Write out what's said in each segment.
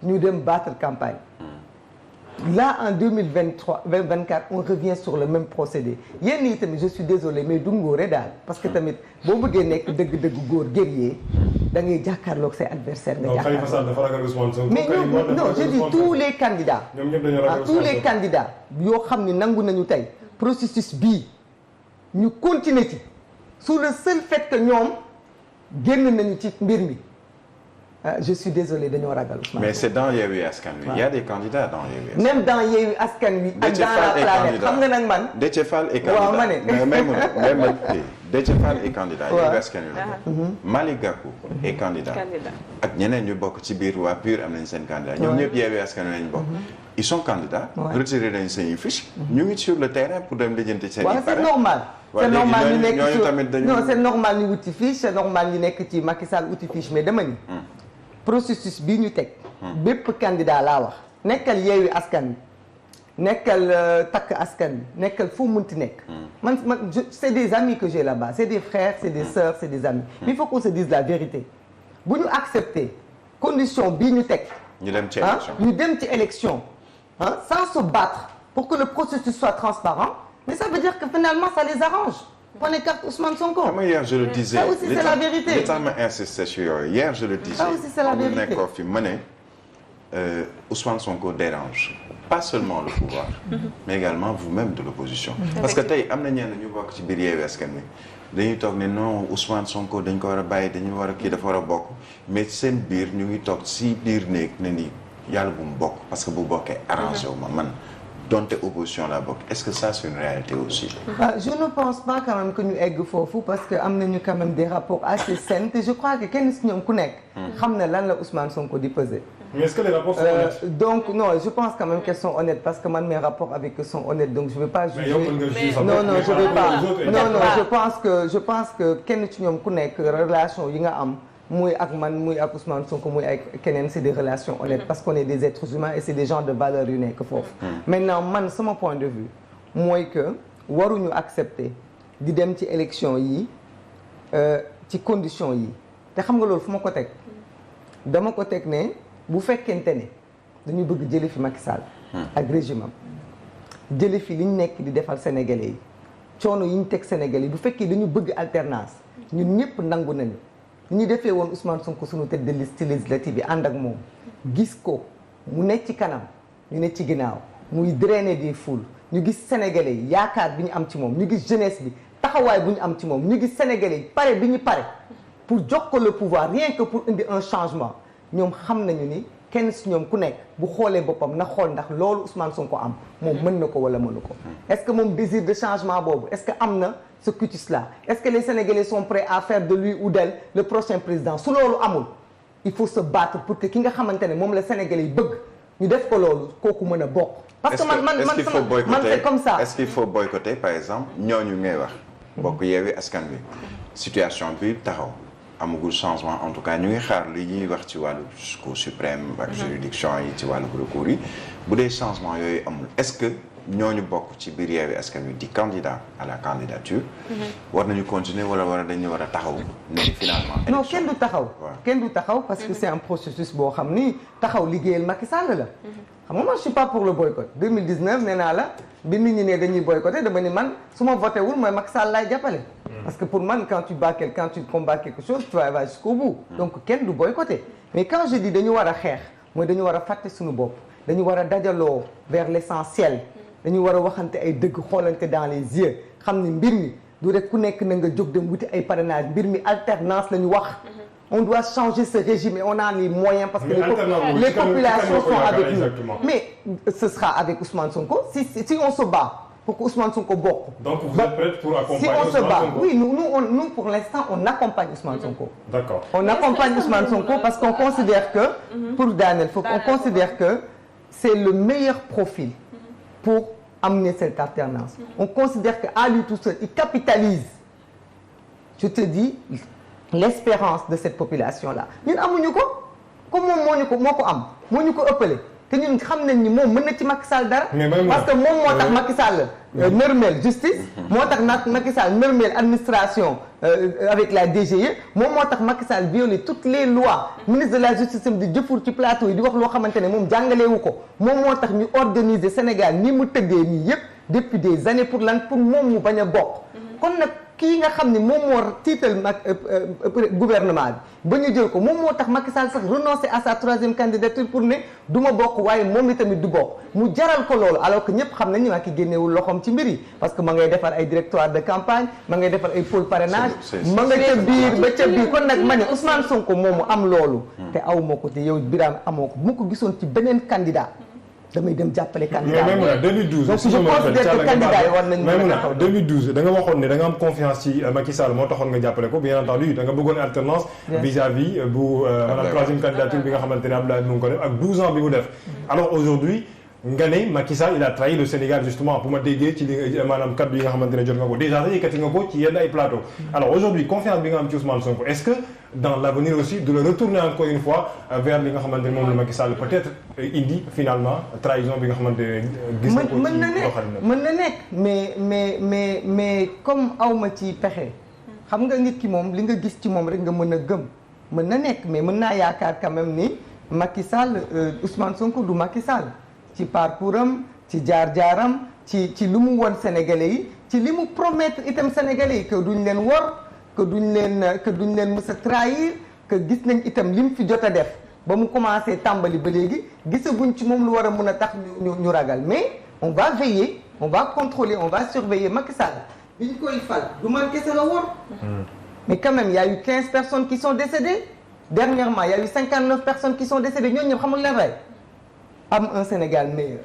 ñu dem battre campagne. Là en 2024 on revient sur le même procédé yenn yi tamit je suis désolé mais du ngóore daal parce que tamit boo bëggee nekk dëgg-dëgg góor guerrier da ngay jàkkaarloog say adversaire nga jàkkaarloog. Khalifa Sall dafa ragal Ousmane Sonko. mais non je dis tous les candidats. ñoom ñëpp dañoo ragal tous les candidats yoo xam ni nangu nañu tey processus bii ñu continuer ci sous le seul fait que ñoom génn nañu ci mbir mi. Je suis désolé dañoo ragal Ousmane. Mais c'est dans Yewwi Askan Wi. Il y a des candidats dans Yewwi Askan Wi. Même dans Yewwi Askan Wi. ak dans la planète xam nga nag man. Déthié Fall est candidat. waaw ma ne même Déthié Fall est candidat. Yewwi Askan Wi la bokk. Malick Gakou est candidat. ak ñeneen ñu bokk ci biir waa PUR am nañ seen candidat. ñoom ñëpp Yewwi Askan Wi lañ bokk. Ils sont candidats. retiré nañ seen fiche. ñu ngi sur le terrain pour dem lijjanti seen i. c'est normal. c'est normal ñu nekk ci non c'est normal ñu wuti fiche c'est normal ñu nekk ci Macky Sall wuti fiche mais dama ni. processus bii ñu teg. bépp candidat laa wax. nekkal Yewwi Askan Wi nekkal Takk Askan Wi nekkal foo munti nekk. man c'est des amis que j'ai là-bas c'est des frères c'est des sœurs c'est des amis. mais il faut qu'on se dise la vérité bu ñu accepter condition bii ñu teg. ñu dem ci élection ñu dem ci élection sans se battre pour que le processus soit transparent mais ça veut dire que finalement ça les arrange. On écarte Ousmane Sonko. Comme hier je le disais. Ça aussi c'est la vérité. Li tax ma insisté sur yooyu hier je le disais. Ça aussi c'est la vérité. nekkoo fi ma ne Ousmane Sonko dérange pas seulement le pouvoir. mais également vous-même de l'opposition. parce que tey am na ñenn ñu bokk ci biir Yewwi Askan Wi dañuy toog ne non Ousmane Sonko dañ ko war a bàyyi dañu war a kii dafa war a bokk mais seen biir ñu ngi toog si biir néeg ne ni yàlla bu mu bokk parce que bu bokkee arrangé wu ma man. donte opposition la bokk est-ce que ça c'est une réalité aussi. Je ne pense pas quand même que ñu egg foofu parce que am nañu quand même des rapports assez sains et je crois que kenn si ñoom ku nekk. xam na lan la Ousmane Sonko di peser. mais est-ce que les rapports sont honnêtes. Donc non je pense quand même qu'elles sont honnêtes parce que man mes rapports avec eux sont honnêtes donc je vais pas juger. non je vais pas non je pense que kenn ci ñoom ku nekk relation yi nga am. muy ak man muy ak Ousmane Sonko muy ak keneen c'est des relations honnêtes parce qu'on est des êtres humains et c'est des gens de valeur yu nekk foofu. Maintenant man sama point de vue mooy que waruñu accepter di dem ci élection yi ci conditions yi te xam nga loolu fu ma ko teg dama ko teg ne bu fekkente ne dañu bëgg jële fi Macky Sall ak régime am jële fi li ñu nekk di defal Sénégalais yi coono yi ñu teg Sénégalais yi bu fekkee dañu bëgg alternance ñun ñëpp nangu nañu. ñu defee woon Ousmane Sonko sunu tête de liste législative bi ànd ak moom gis ko mu nekk ci kanam ñu nekk ci ginnaaw muy drainer des foules ñu gis sénégalais yi yaakaar bi ñu am ci moom ñu gis jeunesse bi taxawaay bu ñu am ci moom ñu gis sénégalais yi pare bi ñu pare pour jox ko le pouvoir rien que pour indi un changement ñoom xam nañu ni kenn si ñoom ku nekk bu xoolee boppam na xool ndax loolu Ousmane Sonko am moom mën na ko wala mënu ko. est-ce que moom désir de changement boobu est-ce que am na. ce cutis-là est-ce que les Sénégalais sont prêts à faire de lui ou d'elle le prochain président su loolu amul il faut se battre pour que ki nga xamante ne moom la Sénégalais yi bëgg ñu def ko loolu kooku mën a bokk. parce que man c'est comme ça. est-ce qu'il faut boycotter par exemple ñooñu ngay wax. bokk Yewwi Askan Wi situation bi taxaw amagul changement en tout cas ñu ngi xaar li ñuy wax ci wàllu Cour suprême ak juridiction yi ci wàllu recours yi bu dee changement yooyu amul est-ce que. ñooñu bokk ci biir Yewwi Askan Wi di candidat à la candidature. war nañu continuer wala dañu war a taxaw ne finalement. non kenn du taxaw parce que c'est un processus boo xam ni taxaw liggéeyal Macky Sall la. xam nga moi je suis pas pour le boycott 2019 nee naa la bi nit ñi ne dañuy boycotter dama ni man su ma voté wul mooy Macky Sall laay jàppale. parce que pour man quand tu combats quelque chose tu vas jusqu'au bout. donc kenn du boycotter mais quand je dis dañu war a xeex mooy dañu war a fàtte suñu bopp dañu war a dajaloo vers l'essentiel. dañu war a waxante ay dëgg xoolante dans les yeux xam ni mbir mi du rek ku nekk na nga jóg dem wuti ay parrainage mbir mi alternance la ñu wax. on doit changer ce régime et on a les moyens parce que les populations sont avec nous. Mais ce sera avec Ousmane Sonko si on se bat pour que Ousmane Sonko bokk. Donc vous êtes prête pour accompagner Ousmane Sonko? Si on se bat, oui, nous pour l'instant on accompagne Ousmane Sonko. D'accord. On accompagne Ousmane Sonko parce qu'on considère que pour Daniel on considère que c'est le meilleur profil pour amener cette alternance. On considère qu'à lui tout seul, il capitalise, je te dis, l'espérance de cette population-là. Ñun amuñu ko comme moom moo ñu ko ëppale te ñun xam nañ ni moom mën na ci Macky Sall dara. parce que moom moo tax Macky Sall nërmeel justice moo tax nag Macky Sall nërmeel administration avec la DGE moom moo tax Macky Sall violé toutes les lois ministre de la justice am di jëfur ci plateau yi di wax loo xamante ne moom jàngaleewu ko moom moo tax ñu organiser Sénégal ni mu tëddee nii yëpp depuis des années pour lan pour moom mu bañ a bokk kon nag kii nga xam ne moom moo tiital mag gouvernement bi ba ñu jël ko moom moo tax Macky Sall sax renoncer à sa 3e candidature pour ne du ma bokk waaye moom itamit du bokk mu jaral ko loolu alors que ñëpp xam nañu Macky génnewul loxoom ci mbir yi parce que ma ngay defar ay directoire de campagne ma ngay defar ay pôle parrainage ma nga ca biir ba ca biir kon nag ma ne Ousmane Sonko moomu am loolu te aw ma ko te yow Birame amoo ko bu ko gisoon ci beneen candidat damay dem jàppale candidat mais Maïmouna 2012 donc je considère que candidat yi war nañu Maïmouna 2012 da nga waxoon ne da nga am confiance ci Macky Sall moo taxoon nga jàppale ko bien entendu da nga bëggoon alternance vis-à-vis bu maanaam 3e candidature bi nga xamante ne Abdoulaye mu ngi ko def ak 12 ans bi mu def alors aujourd'hui nga ne Macky Sall il a trahi le Sénégal justement pour ma déggee ci li maanaam kaddu yi nga xamante ne jot nga ko déjà sax yëkkati nga ko ci yenn ay plateau alors aujourd'hui confiance bi nga am ci Ousmane Sonko est-ce que dans l'avenir aussi de le retourner encore une fois vers li nga xamante ne moom la Macky Sall peut-être indi finalement trahison bi nga xamante ne gis nga ko ci doxalin mën na nekk mais comme awma ci pexe xam nga nit ki moom li nga gis ci moom rek nga mën a gëm mën na nekk mais mën naa yaakaar quand même ni Macky Sall Ousmane Sonko du Macky Sall ci parcours am ci jaar-jaaram ci lu mu won Sénégalais yi ci li mu promettre itam Sénégalais yi que duñ leen wor que duñ leen mës a trahir que gis nañ itam li mu fi jot a def ba mu commencé tàmbali ba léegi gisaguñ ci moom lu war a mën a tax ñu ragal mais on va veiller on va contrôler on va surveiller Macky Sall bi ñu koy fal du man kese la wor mais quand même il y a eu 15 personnes qui sont décédées dernièrement il y a eu 59 personnes qui sont décédées ñooñu ñëpp xamul leen rey am un Sénégal meilleur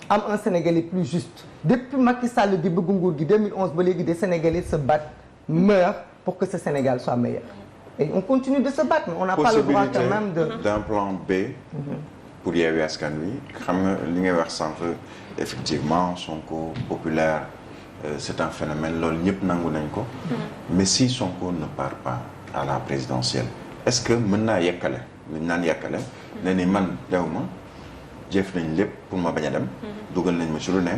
am un Sénégalais plus juste depuis Macky Sall di bëgg nguur gi 2011 ba léegi des Sénégalais se battent meurent pour que ce Sénégal soit meilleur et on continue de se battre mais on n'a pas le droit quand même d'un plan B pour Yewwi Askan Wi xam nga li ngay wax sànq effectivement Sonko populaire c'est un phénomène loolu ñëpp nangu nañ ko mais si Sonko ne part pas à la présidentielle est-ce que mën naa yekkale luñ naan yekkale ne ni man dew ma jëf nañ lépp pour ma bañ a dem dugal nañ ma ci lu ne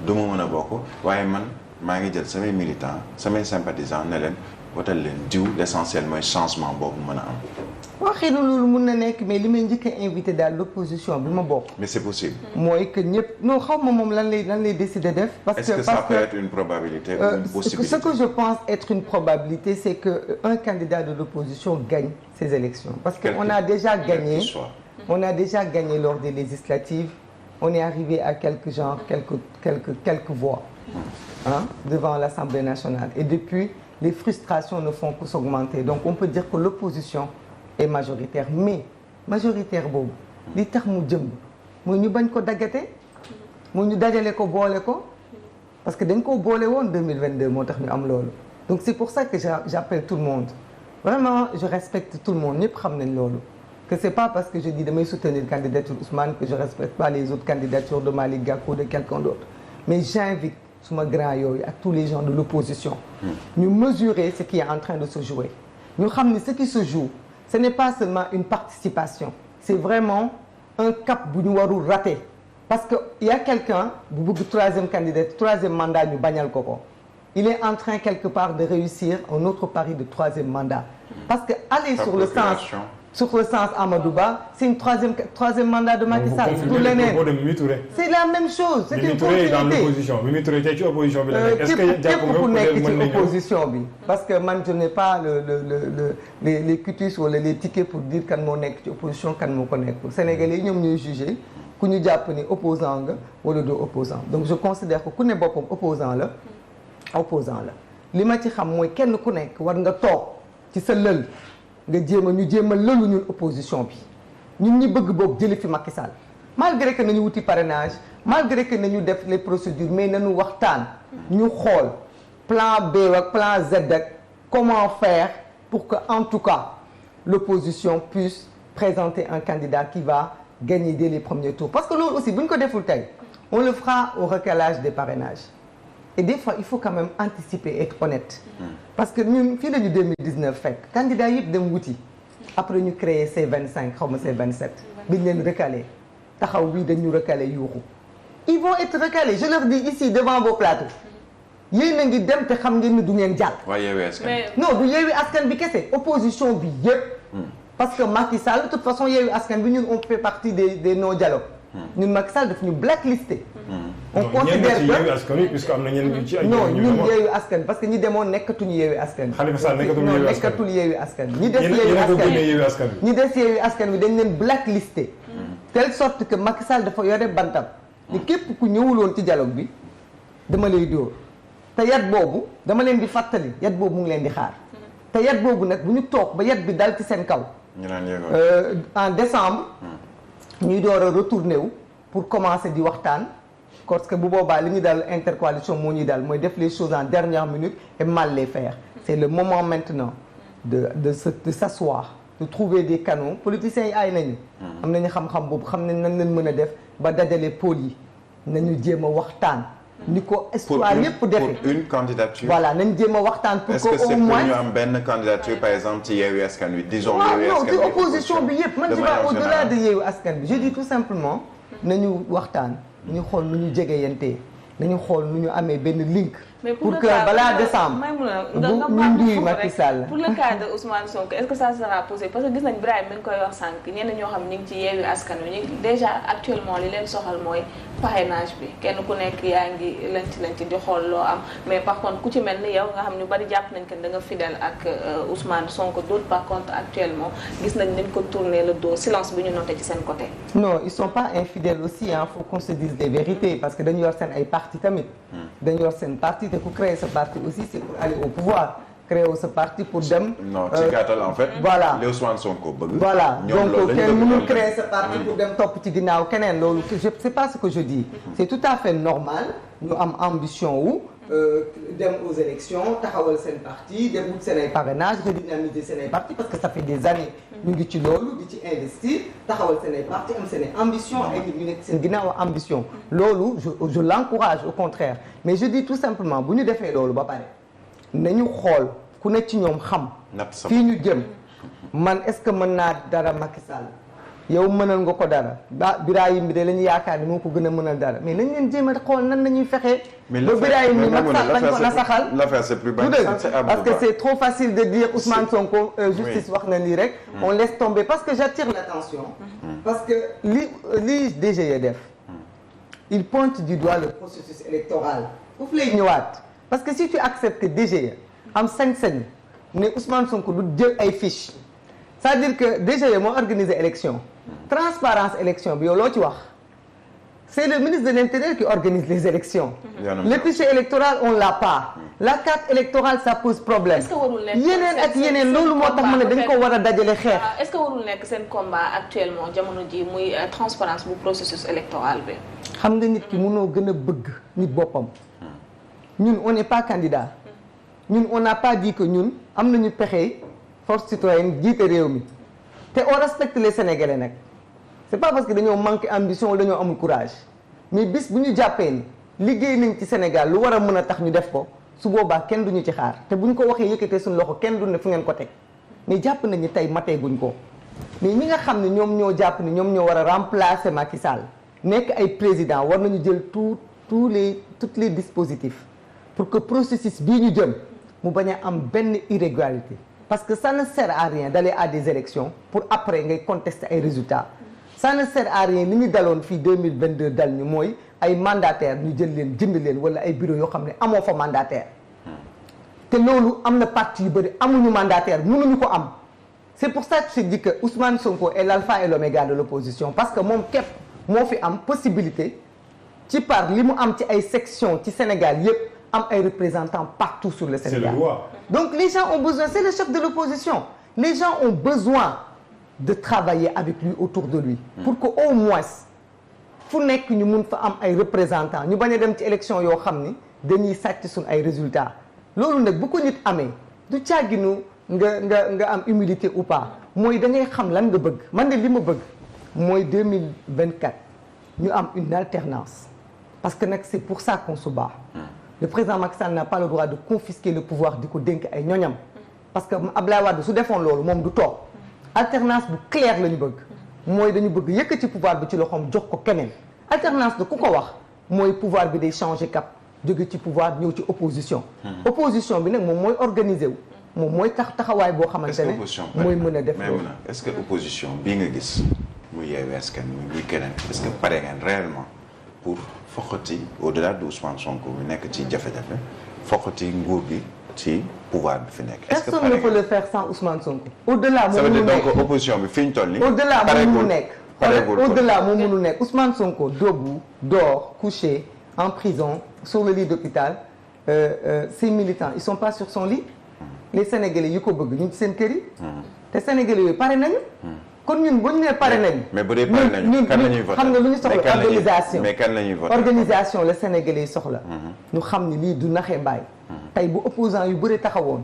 du ma mën a bokk waaye man maa ngi jël samay militants samay sympathisants ne leen wotal leen diw l'essentiel mooy changement boobu mën a am waaw xëy na loolu mun na nekk mais li may njëkk a invité daal l'opposition bi ma bokk mais c'est possible mooy que ñëpp non xaw ma moom lan lay décider def parce que ça peut être une probabilité ou une possibilité ce que je pense être une probabilité c'est que un candidat de l'opposition gagne ces élections parce que on a déjà gagné on a déjà gagné lors des législatives on est arrivé à quelques voix devant l'Assemblée nationale et depuis les frustrations ne font que s'augmenter donc on peut dire que l'opposition est majoritaire mais majoritaire boobu li tax mu jëmb mooy ñu bañ ko daggate mooy ñu dajale ko boole ko parce que dañ koo boole woon 2022 moo tax ñu am loolu donc c'est pour ça que j'appelle tout le monde vraiment je respecte tout le monde ñëpp xam nañ loolu que c'est pas parce que je dis damay soutenir candidature Ousmane que je respecte pas les autres candidatures de Malick Gakou ou de quelqu'un d'autre mais j'invite suma grand yooyu ak tous les gens de l'opposition ñu mesurer ce qui est en train de se jouer ñu xam ni ce qui se joue ce n'est pas seulement une participation c'est vraiment un cap bu ñu warul rater parce que il y a quelqu'un bu bëgg troisième mandat ñu bañal ko il est en train quelque part de réussir un autre pari de troisième mandat parce que aller sur le sens Amadou Ba c'est une troisième mandat de Macky Sall du leneen c'est la même chose c'est une continuité dans l'opposition Mimi Touré tey ci opposition bi la nekk est-ce que jàpp nga ku nekk ci opposition bi parce que man je n'ai pas les cutus wala les tickets pour dire kan moo nekk ci opposition kan moo ko nekkul Sénégalais yi ñoom ñooy juger ku ñu jàpp ni opposant nga wala doo opposant donc je considère que ku ne boppam opposant la li ma ci xam mooy kenn ku nekk war nga toog ci sa lël nga ñu jéem a lëlu ñun opposition bi ñun ñi bëgg boog jëli fi Macky Sall malgré que nañu wuti parrainage malgré que nañu def les procédures mais nañu waxtaan ñu xool plan B ak plan Z ak comment faire pour que en tout cas l'opposition puisse présenter un candidat qui va gagner dès les premiers tours parce que loolu aussi bu ñu ko deful tey on le fera au recalage des parrainages et des fois il faut quand même anticiper être honnête parce que ñun fii lañu 2019 fekk candidat yëpp dem wuti après ñu créer C25 xaw ma C27 biñ leen recalé taxaw bii dañu recalé yuuxu ils vont être recalés je leur dis ici devant vos plateaux yéen a ngi dem te xam ngeen ni du ngeen jàll. waaye Yewwi Askan Wi. non du Yewwi Askan bi kese opposition bi yëpp. parce que Macky Sall de toute façon Yewwi Askan bi ñun on fait partie des non dialogues. ñun Macky Sall daf ñu blacklisté. on considère que Yewwi Askan Wi puisque am na ñenn ci ay. non ñun Yewwi Askan parce que ñi demoon nekkatuñu Yewwi Askan. Khalifa Sall nekkatul Yewwi Askan ñi des Yewwi Askan ñi des Yewwi Askan bi dañ leen blacklisté. telle sorte que Macky Sall dafa yore bantam. ni képp ku ñëwuloon ci dialogue bi dama lay dóor. te yat boobu dama leen di fàttali yat boobu mu ngi leen di xaar. te yat boobu nag bu ñu toog ba yat bi dal ci seen kaw. En décembre. ñuy door a retourné wu pour commencer di waxtaan. parce que bu boobaa li ñu dal intercoalition moo ñuy dal mooy def les choses en dernière minute et mal les faire. c'est le moment maintenant de s'asseoir de trouver des canaux politiciens yi aay nañu. am nañu xam-xam boobu xam nañ nan leen mën a def ba dajale pôle yi nañu jéem a waxtaan. ni ko histoire yëpp defee pour une candidature. voilà nañ jéem a waxtaan pour que au moins est-ce que c'est pour ñu am benn candidature par exemple ci Yewwi Askan Wi disons. Yewwi Askan Wi non opposition bi yëpp man je vais au-delà de Yewwi Askan Wi je dis tout simplement nañu waxtaan nañu xool nu ñu jegeyantee nañu xool nu ñu amee benn link. pour que balaa décembre ñu nduy Macky Sall. pour le cas de Ousmane Sonko est-ce que ça sera posé parce que gis nañ Birahim mi ngi koy wax sànq ñenn ñoo xam ñu ngi ci Yewwi Askan Wi ñu déjà actuellement li leen soxal mooy parrainage bi kenn ku nekk yaa ngi lanc di xool loo am mais par contre ku ci mel ni yow nga xam ñu bari jàpp nañ que da nga fidèle ak Ousmane Sonko d'autres par contre actuellement gis nañ ko tourner le dos silence bi ñu noté ci seen côté. non ils sont pas infidèles aussi hein, faut qu'on se dise des vérités parce que dañu yor seen ay parti tamit. dañu yor seen parti te ku créer ce parti aussi c'est pour aller au pouvoir créer ce parti pour dem. non ci gàttal en fait. voilà li Ousmane Sonko bëgg. voilà donc kenn mënul créer ce parti pour dem topp ci ginnaaw keneen loolu c'est pas ce que je dis. c'est tout à fait normal ñu am ambition wu. dem aux élections taxawal seen parti dem wut seen ay parrainage redynamiser seen ay parti parce que ça fait des années ñu ngi ci loolu di ci investir taxawal seen ay parti am seen ay ambition ay nit ñu nekk seen ginnaaw ambition loolu je l'encourage au contraire mais je dis tout simplement bu ñu defee loolu ba pare nañu xool ku nekk ci ñoom xam fii ñu jëm man est-ce que mën naa dara Macky Sall yow mënal nga ko dara Birahim bi de la ñu yaakaar ni moo ko gën a mënal dara mais nañ leen jéem a xool nan la ñuy fexee ba Birahim ni Macky Sall bañ ko nasaxal l'affaire c'est plus parce que c'est trop facile de dire Ousmane Sonko justice wax na lii rek on laisse tomber parce que j'attire l'attention parce que li DGE def il pointe du doigt le processus électoral foofu lay ñëwaat parce que si tu acceptes que DGE am sañ-sañ ne Ousmane Sonko du jël ay fiches c'est-à-dire que DGE moo organiser élection transparence élection bi yow loo ci wax c'est le ministre de l'Intérieur qui organise les élections le fichier électoral on l'a pas la carte électorale ça pose problème yeneen ak yeneen loolu moo tax ma ne dañ ko war a dajale xeex est-ce que warul nekk seen combat actuellement jamono ji muy transparence bu processus électoral bi xam nga nit ki mënoo gën a bëgg nit boppam ñun on n'est pas candidat ñun on n'a pas dit que ñun am nañu pexe force citoyenne jiite réew mi te on respecte les Sénégalais nag c'est pas parce que dañoo manqué ambition wala dañoo amul courage mais bis bu ñu jàppee ni liggéey nañ ci Sénégal lu war a mën a tax ñu def ko su boobaa kenn duñu ci xaar te bu ñu ko waxee yëkkatee suñu loxo kenn du ne fu ngeen ko teg mais jàpp nañu tey matee guñ ko mais ñi nga xam ne ñoom ñoo jàpp ni ñoom ñoo war a remplacer Macky Sall nekk ay président war nañu jël tous les dispositifs pour que processus bii ñu jëm mu bañ a am benn irrégularité parce que ça ne sert à rien d'aller à des élections pour après ngay contester ay résultats ça ne sert à rien li ñu daloon fii 2022 dal ñu mooy ay mandataires ñu jël leen jënd leen wala ay bureaux yoo xam ne amoo fa mandataire te loolu am na parti yu bëri amuñu mandataire mënuñu ko am c'est pour ça que je dis que Ousmane Sonko est l'alpha et l'oméga de l'opposition parce que moom képp moo fi am possibilité ci par li mu am ci ay sections ci Sénégal yépp am ay représentants partout sur le Sénégal. C'est le roi. Donc les gens ont besoin, c'est le chef de l'opposition. Les gens ont besoin de travailler avec lui autour de lui. Pour que au moins fu nekk ñu mun fa am ay représentants ñu bañ a dem ci élection yoo xam ni dañuy sàcc suñ ay résultats loolu nag bu ko nit amee du càgginu nga am humilité ou pas mooy da ngay xam lan nga bëgg man de li ma bëgg mooy 2024 ñu am une alternance parce que nag c'est pour ça qu'on se bat. Le président Macky Sall n'a pas le droit de confisquer le pouvoir di ko dénk ay ñoñam parce que Abdoulaye Wade su defoon loolu moom du toog alternance bu claire la ñu bëgg mooy dañu bëgg yëkkati pouvoir bi ci loxoom jox ko keneen alternance de ku ko wax mooy pouvoir bi day changer cap jóge ci pouvoir ñëw ci opposition. opposition bi nag moom mooy organiser wu. moom mooy taxawaay boo xamante ne mooy mën a def loolu. est-ce que opposition bii nga gis muy Yewwi Askan Wi muy keneen est-ce que pare ngeen réellement pour foqati au-delà de Ousmane Sonko bi nekk ci jafe-jafe foqati nguur gi ci pouvoir bi fi nekk. est-ce que personne ne peut le faire sans Ousmane Sonko. au-delà moom mënu nekk donc opposition bi fi ñu toll nii. au-delà moom mënu nekk. au-delà moom mënu nekk Ousmane Sonko debout dort couché en prison sur le lit d'hôpital ces militants ils sont pas sur son lit. les Sénégalais yu ko bëgg ñu ci seen kër yi. te Sénégalais yooyu pare nañu. kon ñun bu ñu nee pare nañu. mais bu dee pare nañu kan la ñuy voté xam nga lu ñu soxla organisation mais kan la ñuy voté organisation la Sénégalais yi soxla. ñu xam ni lii du naxee mbaay. tey bu opposant yu bëri taxawoon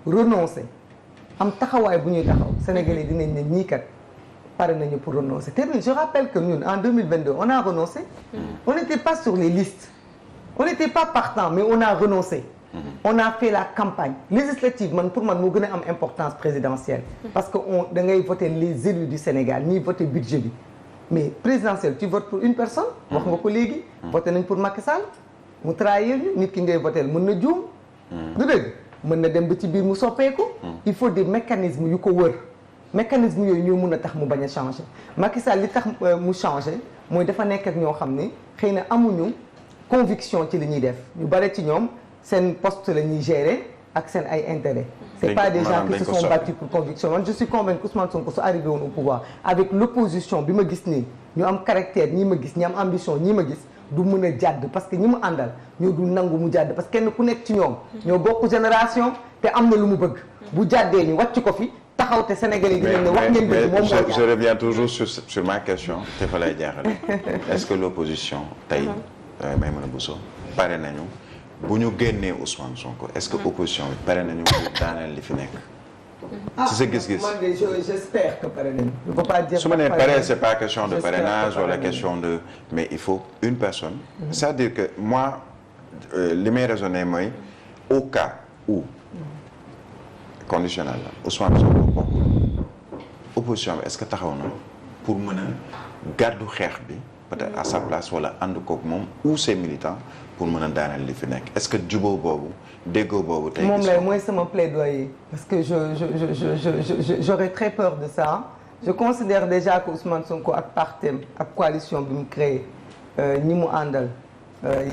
renoncer am taxawaay bu ñuy taxaw Sénégalais dinañ ne ñii kat pare nañu pour renoncer te je rappelle que ñun en 2022 on a renoncé. on n'était pas sur les listes. on n'était pas partant mais on a renoncé. on a fait la campagne législative man pour man moo gën a am importance présidentielle. parce que da ngay voter les élus du Sénégal ñiy voter budget bi mais présidentielle tu votes pour une personne. wax nga ko léegi. voté nañ pour Macky Sall mu trahir ñu nit ki ngay voter mën na juum. du dëgg mën na dem ba ci biir mu soppeeku. il faut des mécanismes yu ko wër. mécanismes yooyu ñoo mën a tax mu bañ a changer Macky Sall li tax mu changer mooy dafa nekk ak ñoo xam ne xëy na amuñu conviction ci li ñuy def ñu bare ci ñoom. seen poste la ñuy gérer ak seen ay intérêt c'est pas des gens qui se sont battus pour conviction man je suis convaincu qu'Ousmane Sonko su arrivé woon au pouvoir avec l'opposition bi ma gis nii ñu am caractère ñi ma gis ñi am ambition ñi ma gis du mën a jàdd parce que ñi mu àndal ñoo dul nangu mu jàdd parce que kenn ku nekk ci ñoom ñoo bokk génération te am na lu mu bëgg bu jàddee ñu wàcc ko fi taxaw te Sénégalais yi dinañ ne wax ngeen dëgg moom moo je reviens toujours sur ma question te fa lay jaaxale est-ce que l'opposition tey Maïmouna Bousso pare nañu bu ñu génnee Ousmane Sonko est-ce que opposition bi pare nañu pour daaneel li fi nekk. ci sa gis-gis man de j'espère que pare nañu. je peux pas dire su ma nee pare c'est pas question de parrainage wala question de mais il faut une personne. c'est-à-dire que moi li may raisonner mooy au cas où conditionnel la Ousmane Sonko bokkul opposition bi est-ce que taxaw na pour mën a gàddu xeex bi peut-être à sa place wala ànd koog moom ou ses militants. pour mën a daaneel li fi nekk est-ce que jubóo boobu déggoo boobu tey moom lay mooy sama plaidoyer parce que j'aurais très peur de ça je considère déjà que Ousmane Sonko ak partem ak coalition bi mu créé ñi mu àndal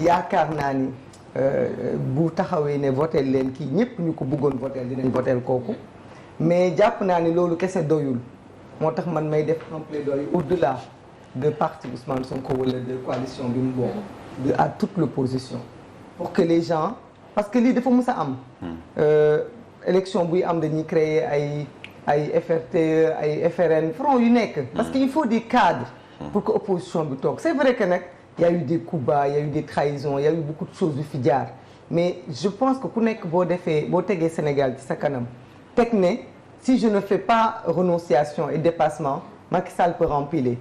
yaakaar naa ni bu taxawee ne votel leen kii ñëpp ñu ko bëggoon votel dinañ votel kooku mais jàpp naa ni loolu kese doyul moo tax man may def un plaidoyer au-delà de parti Ousmane Sonko wala de coalition bi mu bokk à toute l'opposition pour que les gens parce que lii dafa mës a am élection buy am dañuy créer ay FRT ay FRN front yu nekk parce que il faut des cadres pour que opposition bi toog c'est vrai que nag y a eu des coups bas y a eu des trahisons y a eu beaucoup de choses yu fi jaar mais je pense que ku nekk boo tegee Sénégal ci sa kanam teg ne si je ne fais pas renonciation et dépassement Macky Sall peut rempiler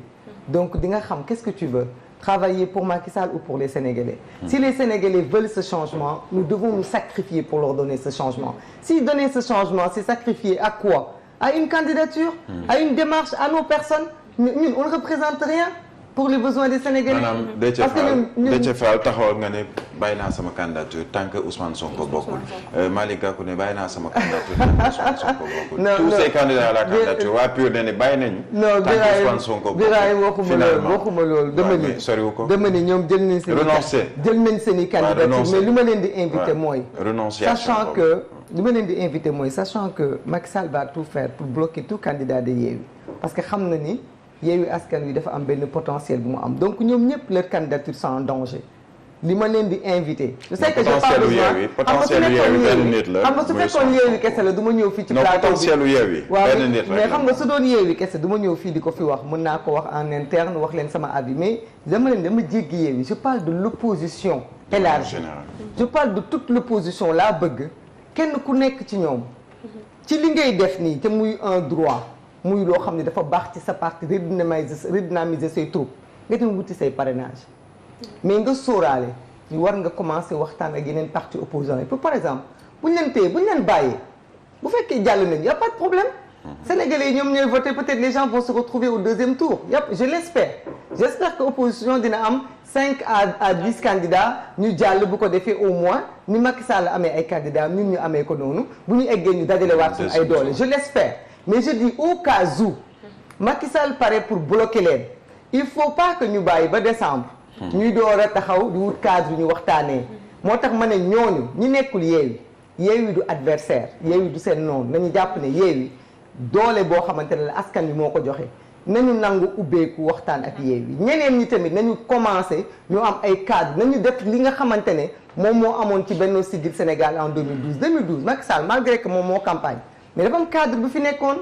donc di nga xam qu'est-ce que tu veux travailler pour Macky Sall ou pour les Sénégalais. Si les Sénégalais veulent ce changement, nous devons nous sacrifier pour leur donner ce changement. Si donner ce changement, c'est sacrifier à quoi? À une candidature, à une démarche, à nos personnes. Nous, on ne représente rien pour les besoins des Sénégalais. Maanaam Déthié Fall taxawal nga ne bàyyi naa sama candidature tant que Ousmane Sonko bokkul. Malick Gakou ne bàyyi naa sama candidature tant que Ousmane Sonko bokkul. Tous ces candidats à la candidature waa PUR ne bàyyi nañu. tant que Ousmane Sonko bokkul. waxuma loolu dama ni soriwu ko dama ni ñoom jël nañ seen i candidature mais li ma leen di invité mooy. sachant que li ma leen di invité mooy sachant que Macky Sall va tout faire pour bloquer tout candidat de Yewwi parce que xam na ni. Yewwi Askan Wi dafa am benn potentiel bu mu am donc ñoom ñëpp leur candidature sont en danger li ma leen di invité. je sais que j'ai pas besoin potentiel Yewwi benn nit la. xam nga su fekkoon Yewwi kese la du ma ñëw fii ci plateau bi potentiel Yewwi benn nit la mais xam nga su doon Yewwi kese du ma ñëw fii di ko fi wax mën naa ko wax en interne wax leen sama avis mais dama jéggi Yewwi je parle de l'opposition élargie je parle de toute l'opposition laa bëgg kenn ku nekk ci ñoom ci li ngay def nii te muy un droit muy loo xam ne dafa baax ci sa parti redynamiser say troupes nga dem wuti say parrainage mais nga sóoraale ñu war nga commencer waxtaan ak yeneen partis opposants yi par exemple bu ñu leen téye bu ñu leen bàyyee bu fekkee jàll nañu y a pas de problème Sénégalais yi ñoom ñooy voter peut-être les gens vont se retrouver au deuxième tour je l'espère j'espère que opposition dina am 5 à 10 candidats ñu jàll bu ko defee au moins ni Macky Sall amee ay candidats ñun ñu amee ko noonu bu ñu eggee ñu dajale waat suñu ay doole je l'espère mais je dis au cas où Macky Sall pare pour bloquer leen il faut pas que ñu bàyyi ba décembre ñuy door a taxaw di wut cadre ñu waxtaanee moo tax ma ne ñooñu ñi nekkul Yewwi du adversaire Yewwi du seen noonu nañu jàpp ne Yewwi doole boo xamante ne la askan wi moo ko joxe nañu nangu ubbeeku waxtaan ak Yewwi ñeneen ñi tamit nañu commencé ñu am ay cadre nañu def li nga xamante ne moom moo amoon ci Benno Siggil Sénégal en 2012 Macky Sall malgré que moom moo campagne mais dafa am cadre bu fi nekkoon